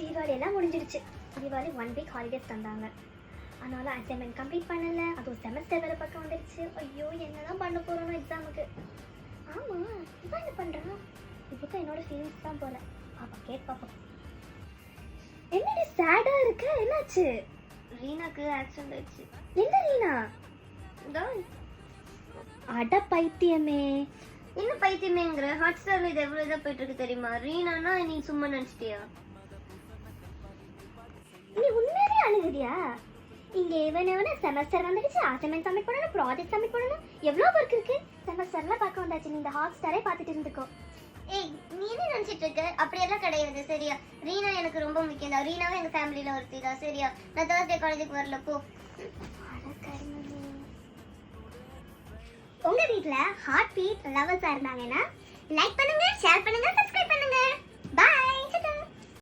தீபாவளி எல்லாம் முடிஞ்சிடுச்சு. Deepavali 1 week holidays தந்தாங்க. ஆனாலும் அசைன்மெண்ட் கம்ப்ளீட் பண்ணலை. அதுவும் செமஸ்டர் வேலை பக்கம் வந்துடுச்சு. ஐயோ என்னதான் பண்ண போகிறோன்னு எக்ஸாமுக்கு. ஆமாம் இவன் என்ன பண்ணுறான்? இதுக்கும் என்னோட ஃபீலிங்ஸ் தான் போல. பாப்பா பார்ப்போம். என்னடி சேடாக இருக்கு? என்னாச்சு? ரீனாக்கு ஆக்சிடென்ட் ஆயிடுச்சு. எந்த ரீனா? அட பைத்தியமே. என்ன பைத்தியமேங்கிற? ஹாட் ஸ்டார்ல இது எவ்வளவு இதா போயிட்டு இருக்கு தெரியுமா? ரீனானா நீ சும்மா நினைச்சிட்டியா? நீ உண்மையிலே அழுகுறியா? இங்க எவன செமஸ்டர் வந்துடுச்சு, அசைன்மெண்ட் சப்மிட் பண்ணணும், ப்ராஜெக்ட் சப்மிட் பண்ணணும், எவ்வளவு ஒர்க் இருக்கு. செமஸ்டர்ல பார்க்க வந்தாச்சு. நீ இந்த ஹாட் ஸ்டாரே பார்த்துட்டு இருந்துக்கோ. ஏய் நீ என்ன நினைச்சிட்டு இருக்க? அப்படியெல்லாம் கிடையாது சரியா? ரீனா எனக்கு ரொம்ப முக்கியம் தான். ரீனாவும் எங்க ஃபேமிலியில ஒருத்தி தான் சரியா? நான் தேர்ஸ்டே காலேஜுக்கு வரல போ. உங்க வீட்ல ஹார்ட் பீட் லவர்ஸா இருந்தாங்கன்னா லைக் பண்ணுங்க, ஷேர் பண்ணுங்க, சப்ஸ்கிரைப் பண்ணுங்க. பை.